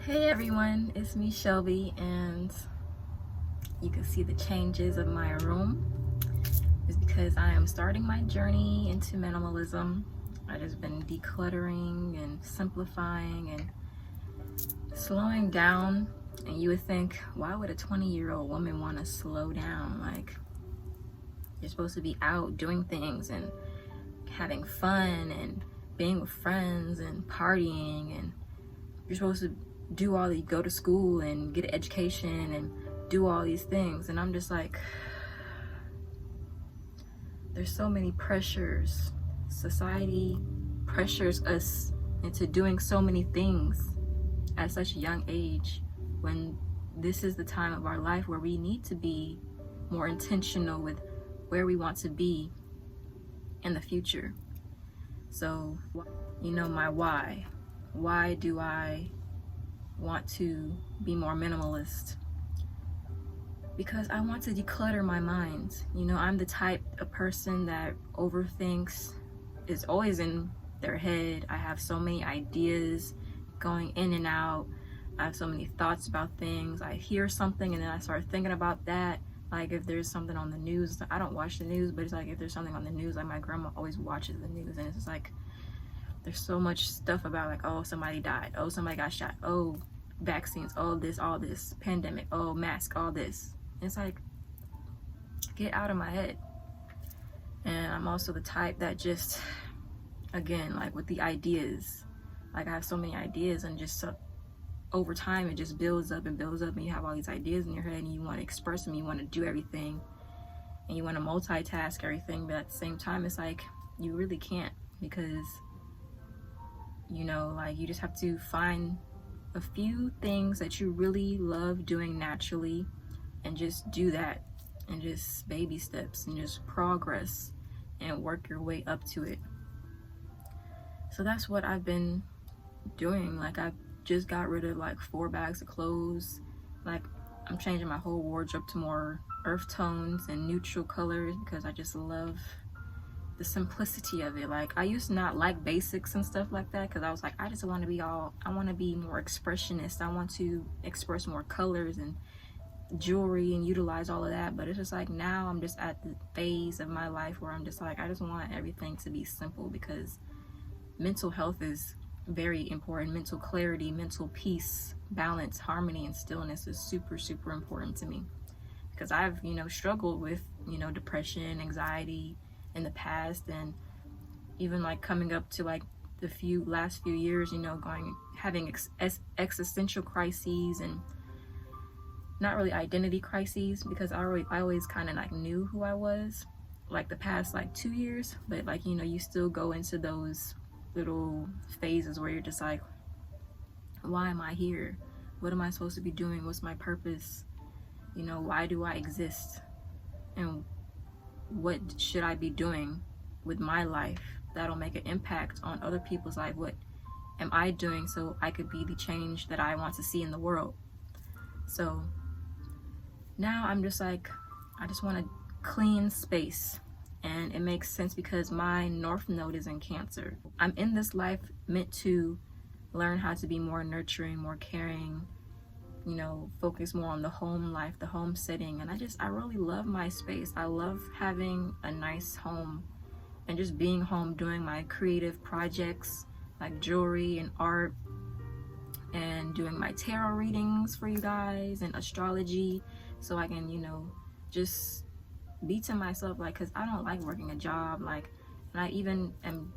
Hey everyone, it's me Shelby, and you can see the changes of my room. It's because I am starting my journey into minimalism. I just been decluttering and simplifying and slowing down. And you would think, why would a 20-year-old woman want to slow down? Like, you're supposed to be out doing things and having fun and being with friends and partying, and you're supposed to do all, you go to school and get an education and do all these things. And I'm just like, there's so many pressures. Society pressures us into doing so many things at such a young age, when this is the time of our life where we need to be more intentional with where we want to be in the future. So, my why. Why do I want to be more minimalist? Because I want to declutter my mind. I'm the type of person that overthinks, is always in their head. I have so many ideas going in and out. I have so many thoughts about things. I hear something and then I start thinking about that. Like if there's something on the news, I don't watch the news, but it's like if there's something on the news, like my grandma always watches the news, and it's just like there's so much stuff about, like, oh, somebody died, oh, somebody got shot, oh, vaccines, oh, all this, pandemic, oh, mask, all this. It's like, get out of my head. And I'm also the type that just, again, like with the ideas, like I have so many ideas, and just over time it just builds up and builds up, and you have all these ideas in your head and you want to express them, you want to do everything, and you want to multitask everything, but at the same time it's like you really can't, because like you just have to find a few things that you really love doing naturally and just do that, and just baby steps and just progress and work your way up to it. So that's what I've been doing. Like I've just got rid of like 4 bags of clothes. Like I'm changing my whole wardrobe to more earth tones and neutral colors, because I just love the simplicity of it. Like I used to not like basics and stuff like that, because I was like, I just want to be I want to be more expressionist. I want to express more colors and jewelry and utilize all of that. But it's just like now I'm just at the phase of my life where I'm just like, I just want everything to be simple, because mental health is very important. Mental clarity, mental peace, balance, harmony, and stillness is super, super important to me, because I've struggled with depression, anxiety in the past, and even like coming up to like the last few years, having existential crises, and not really identity crises, because I always kind of like knew who I was, like the past like 2 years, but like you still go into those little phases where you're just like, why am I here? What am I supposed to be doing? What's my purpose? Why do I exist? And what should I be doing with my life that'll make an impact on other people's life? What am I doing so I could be the change that I want to see in the world? So now I'm just like, I just want a clean space. And it makes sense because my North Node is in Cancer. I'm in this life meant to learn how to be more nurturing, more caring, focus more on the home life, the home setting. And I really love my space. I love having a nice home and just being home, doing my creative projects like jewelry and art, and doing my tarot readings for you guys and astrology, so I can, just be to myself, like, because I don't like working a job, like, and I even am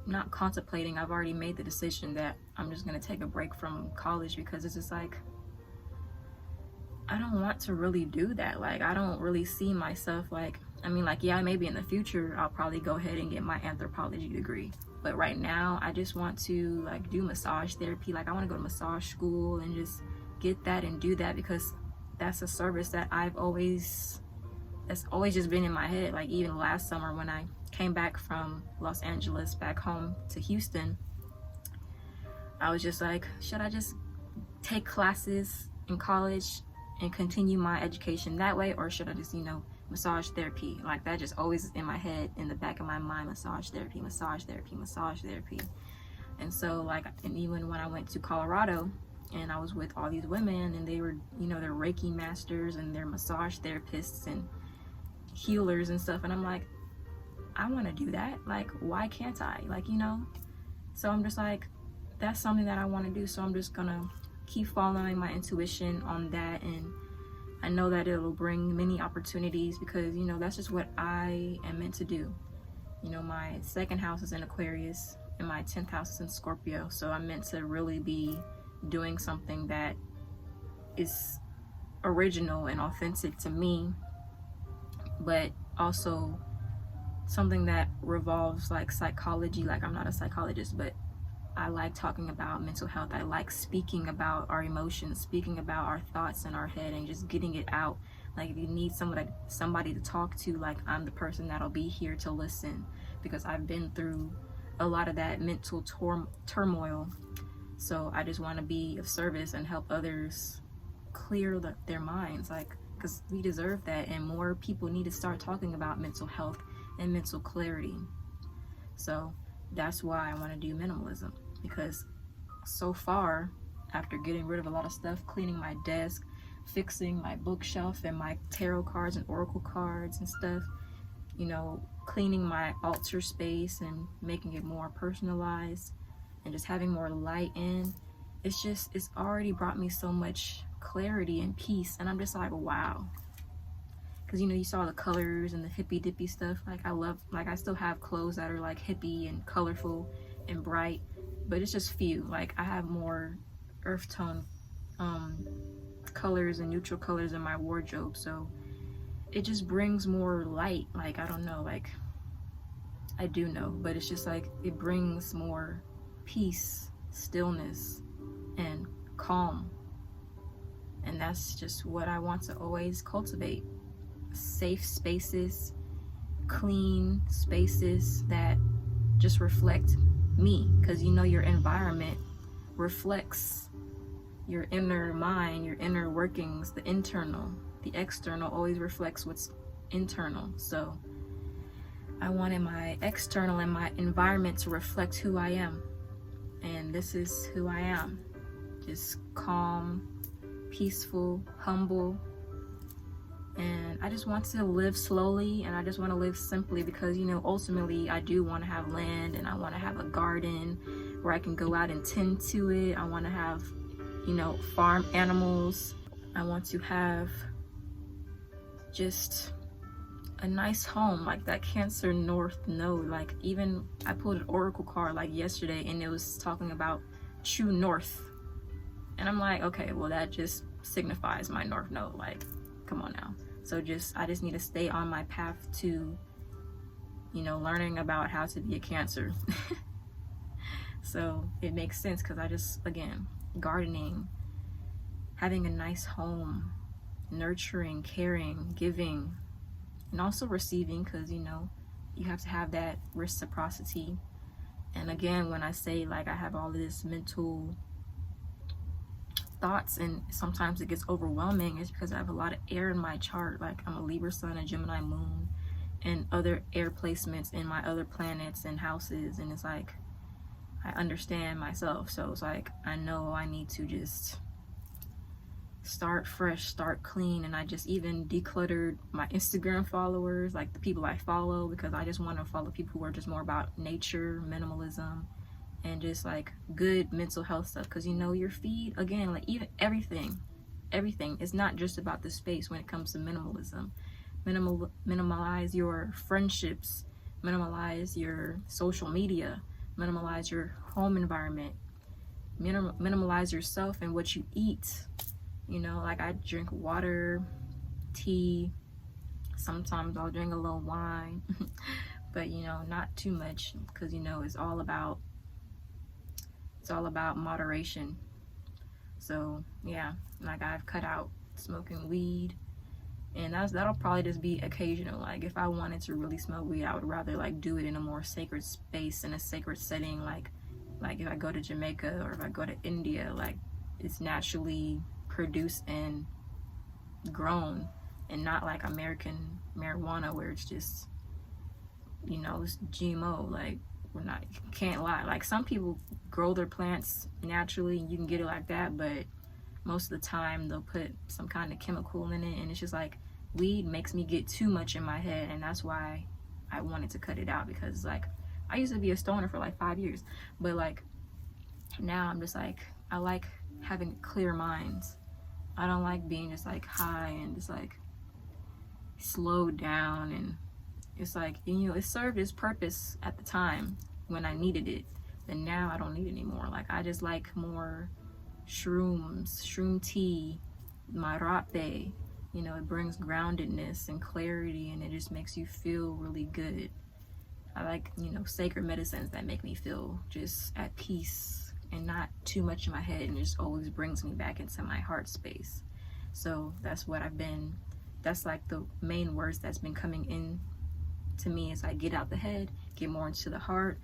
not contemplating. I've already made the decision that I'm just going to take a break from college, because it's just like, I don't want to really do that. Like, I don't really see myself, like, yeah, maybe in the future I'll probably go ahead and get my anthropology degree, but right now I just want to like do massage therapy. Like I want to go to massage school and just get that and do that, because that's a service that that's always just been in my head. Like even last summer when I came back from Los Angeles back home to Houston, I was just like, should I just take classes in college and continue my education that way, or should I just massage therapy? Like that just always is in my head, in the back of my mind, massage therapy, massage therapy, massage therapy. And so like, and even when I went to Colorado and I was with all these women, and they were, you know, they're Reiki masters and they're massage therapists and healers and stuff, and I'm like, I want to do that. Like, why can't I? Like, you know? So I'm just like, that's something that I want to do, so I'm just gonna keep following my intuition on that, and I know that it'll bring many opportunities, because, you know, that's just what I am meant to do. You know, my second house is in Aquarius and my 10th house is in Scorpio, so I'm meant to really be doing something that is original and authentic to me, but also something that revolves like psychology. Like, I'm not a psychologist, but I like talking about mental health. I like speaking about our emotions, speaking about our thoughts in our head, and just getting it out. Like, if you need somebody to talk to, like, I'm the person that'll be here to listen, because I've been through a lot of that mental turmoil. So I just want to be of service and help others clear their minds, like, because we deserve that, and more people need to start talking about mental health and mental clarity. So that's why I want to do minimalism, because so far, after getting rid of a lot of stuff, cleaning my desk, fixing my bookshelf and my tarot cards and oracle cards and stuff, you know, cleaning my altar space and making it more personalized and just having more light in, it's already brought me so much clarity and peace. And I'm just like, wow. Because, you know, you saw the colors and the hippy dippy stuff. Like, I still have clothes that are like hippie and colorful and bright, but it's just few. Like, I have more earth tone colors and neutral colors in my wardrobe, so it just brings more light. Like, I don't know, like, I do know, but it's just like, it brings more peace, stillness, and calm. And that's just what I want to always cultivate. Safe spaces, clean spaces that just reflect me, because, you know, your environment reflects your inner mind, your inner workings. The internal, the external always reflects what's internal. So I wanted my external and my environment to reflect who I am, and this is who I am. Just calm, peaceful, humble. And I just want to live slowly, and I just want to live simply, because, you know, ultimately I do want to have land, and I want to have a garden where I can go out and tend to it. I want to have, you know, farm animals. I want to have just a nice home, like that Cancer North node. Like, even I pulled an oracle card like yesterday, and it was talking about true north, and I'm like, okay, well, that just signifies my north node. Like, come on now. So I just need to stay on my path to, you know, learning about how to be a Cancer. So it makes sense, because I just, again, gardening, having a nice home, nurturing, caring, giving, and also receiving, because, you know, you have to have that reciprocity. And again, when I say, like, I have all this mental thoughts and sometimes it gets overwhelming, it's because I have a lot of air in my chart. Like, I'm a Libra sun, a Gemini moon, and other air placements in my other planets and houses, and it's like, I understand myself. So it's like, I know I need to just start fresh, start clean. And I just even decluttered my Instagram followers, like the people I follow, because I just want to follow people who are just more about nature, minimalism, and just like good mental health stuff. Because, you know, your feed, again, like, even everything is not just about the space when it comes to minimalism. Minimalize your friendships, minimalize your social media, minimalize your home environment, minimalize yourself and what you eat. You know, like, I drink water, tea, sometimes I'll drink a little wine, but, you know, not too much, because, you know, it's all about moderation. So yeah, like, I've cut out smoking weed, and that'll probably just be occasional. Like, if I wanted to really smoke weed, I would rather, like, do it in a more sacred space, in a sacred setting, like if I go to Jamaica or if I go to India, like, it's naturally produced and grown, and not like American marijuana where it's just, you know, it's GMO. Like, can't lie. Like, some people grow their plants naturally and you can get it like that, but most of the time they'll put some kind of chemical in it, and it's just like, weed makes me get too much in my head, and that's why I wanted to cut it out. Because like, I used to be a stoner for like 5 years, but like now I'm just like, I like having clear minds. I don't like being just like high and just like slowed down. And it's like, you know, it served its purpose at the time when I needed it, but now I don't need it anymore. Like, I just like more shrooms, shroom tea, my rape. You know, it brings groundedness and clarity, and it just makes you feel really good. I like, you know, sacred medicines that make me feel just at peace and not too much in my head, and just always brings me back into my heart space. So that's what that's like the main words that's been coming in to me, is like, get out the head, get more into the heart,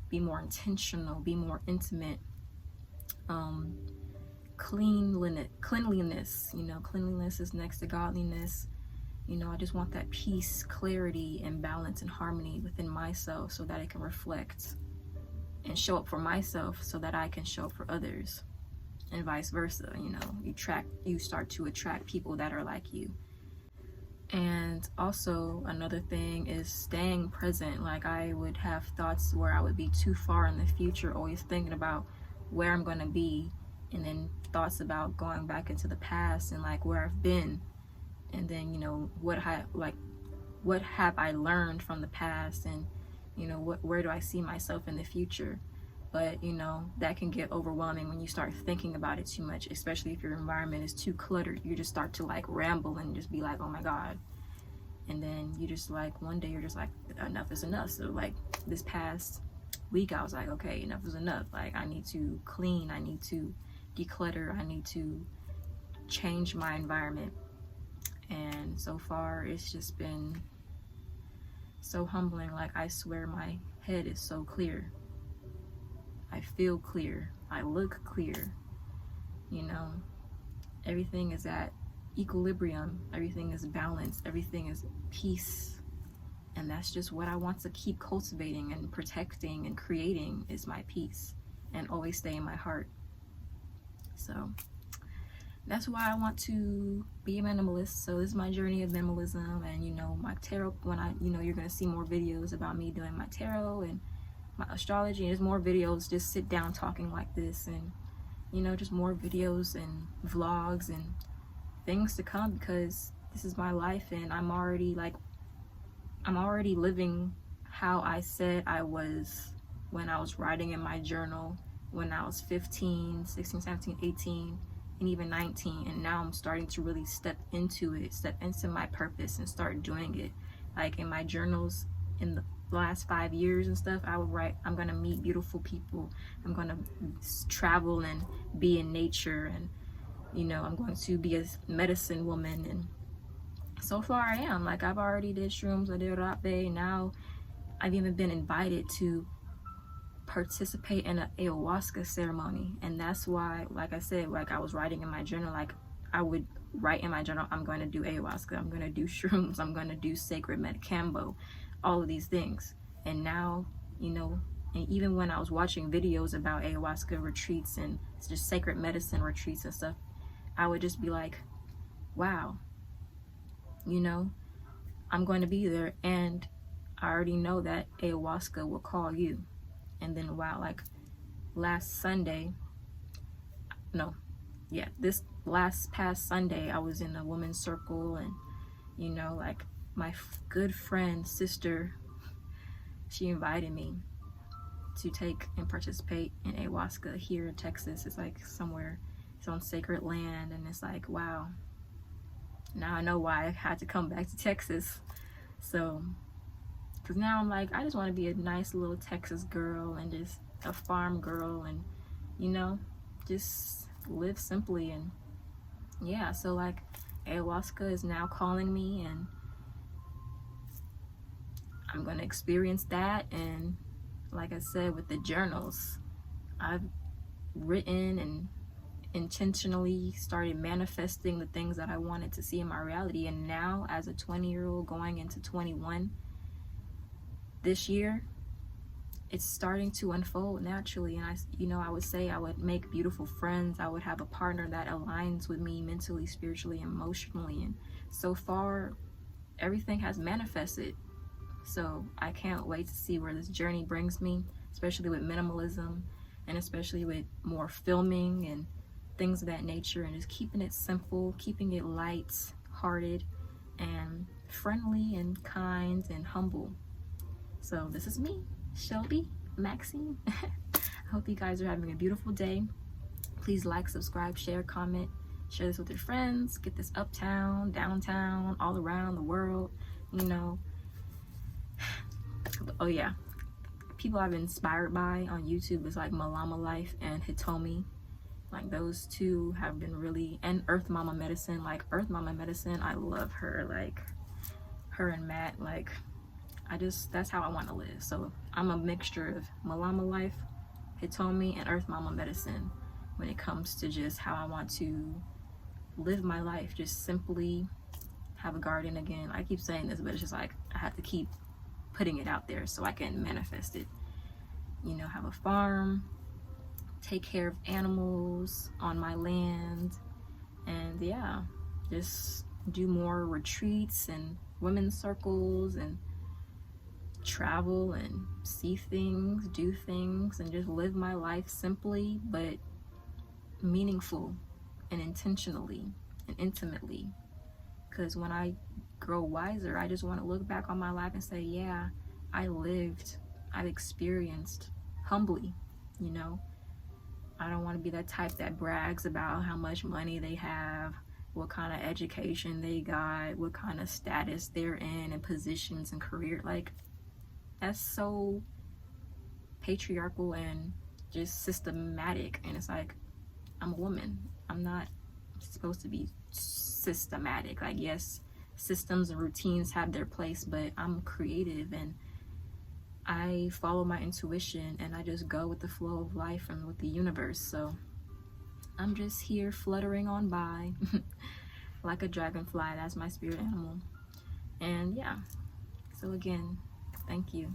be more intentional, be more intimate. Cleanliness, you know, cleanliness is next to godliness. You know, I just want that peace, clarity, and balance and harmony within myself, so that I can reflect and show up for myself, so that I can show up for others, and vice versa. You know, you start to attract people that are like you. And also another thing is staying present. Like, I would have thoughts where I would be too far in the future, always thinking about where I'm going to be, and then thoughts about going back into the past and like where I've been, and then, you know, what have I learned from the past, and, you know, where do I see myself in the future. But, you know, that can get overwhelming when you start thinking about it too much, especially if your environment is too cluttered. You just start to like ramble and just be like, oh my God. And then you just like, one day you're just like, enough is enough. So like this past week, I was like, okay, enough is enough. Like, I need to clean, I need to declutter, I need to change my environment. And so far, it's just been so humbling. Like, I swear my head is so clear. I feel clear. I look clear. You know, everything is at equilibrium. Everything is balanced. Everything is peace. And that's just what I want to keep cultivating and protecting and creating, is my peace, and always stay in my heart. So that's why I want to be a minimalist. So this is my journey of minimalism. And, you know, my tarot, you're going to see more videos about me doing my tarot and my astrology. There's more videos, just sit down talking like this, and, you know, just more videos and vlogs and things to come, because this is my life, and I'm already living how I said I was when I was writing in my journal when I was 15, 16, 17, 18, and even 19. And now I'm starting to really step into my purpose and start doing it. Like, in my journals in the last 5 years and stuff, I would write, I'm gonna meet beautiful people, I'm gonna travel and be in nature, and, you know, I'm going to be a medicine woman. And so far I am. Like, I've already did shrooms, I did rape. Now I've even been invited to participate in an ayahuasca ceremony. And that's why, like I said, like, I was writing in my journal, like, I would write in my journal, I'm going to do ayahuasca, I'm going to do shrooms, I'm going to do sacred medicambo, all of these things. And now, you know, and even when I was watching videos about ayahuasca retreats and just sacred medicine retreats and stuff, I would just be like, wow, you know, I'm going to be there, and I already know that ayahuasca will call you. And then, wow, like this past Sunday, I was in a women's circle, and, you know, like, my good friend, sister, she invited me to take and participate in ayahuasca here in Texas. It's like somewhere, it's on sacred land, and it's like, wow. Now I know why I had to come back to Texas. So, because now I'm like, I just want to be a nice little Texas girl, and just a farm girl, and, you know, just live simply. And yeah, so like, ayahuasca is now calling me, and I'm going to experience that. And like I said, with the journals, I've written and intentionally started manifesting the things that I wanted to see in my reality. And now, as a 20-year-old going into 21 this year, it's starting to unfold naturally. And I would say I would make beautiful friends. I would have a partner that aligns with me mentally, spiritually, emotionally. And so far, everything has manifested. So I can't wait to see where this journey brings me, especially with minimalism and especially with more filming and things of that nature, and just keeping it simple, keeping it light-hearted and friendly and kind and humble. So this is me, Shelby, Maxine. I hope you guys are having a beautiful day. Please like, subscribe, share, comment, share this with your friends, get this uptown, downtown, all around the world, you know. Oh yeah, people I've been inspired by on YouTube is like Malama Life and Hitomi. Like those two have been really, and Earth Mama Medicine. Like Earth Mama Medicine, I love her. Like her and Matt, like that's how I want to live. So I'm a mixture of Malama Life, Hitomi, and Earth Mama Medicine when it comes to just how I want to live my life. Just simply have a garden again. I keep saying this, but it's just like I have to keep putting it out there so I can manifest it. You know, have a farm, take care of animals on my land, and yeah, just do more retreats and women's circles and travel and see things, do things, and just live my life simply but meaningful and intentionally and intimately. Because when I grow wiser, I just want to look back on my life and say, yeah, I lived, I've experienced humbly, you know. I don't want to be that type that brags about how much money they have, what kind of education they got, what kind of status they're in and positions and career. Like, that's so patriarchal and just systematic. And it's like, I'm a woman. I'm not supposed to be systematic. Like, yes, systems and routines have their place, but I'm creative and I follow my intuition and I just go with the flow of life and with the universe. So I'm just here fluttering on by like a dragonfly. That's my spirit animal. And yeah, so again, thank you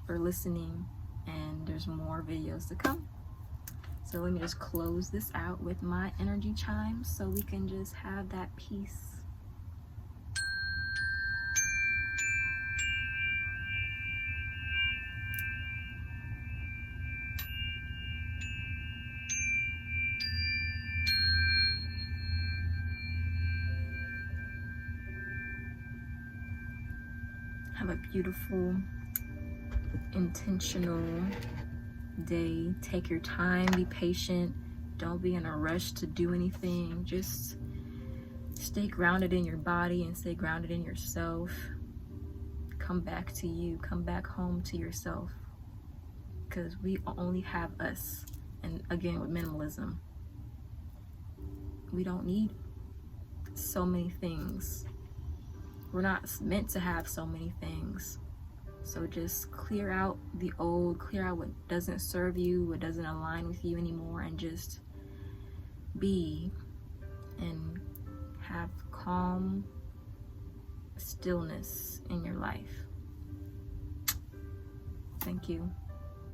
for listening, and there's more videos to come. So let me just close this out with my energy chimes so we can just have that peace. Have a beautiful, intentional day. Take your time, be patient. Don't be in a rush to do anything. Just stay grounded in your body and stay grounded in yourself. Come back to you. Come back home to yourself. Because we only have us. And again, with minimalism, we don't need so many things. We're not meant to have so many things. So just clear out the old, clear out what doesn't serve you, what doesn't align with you anymore, and just be and have calm stillness in your life. Thank you.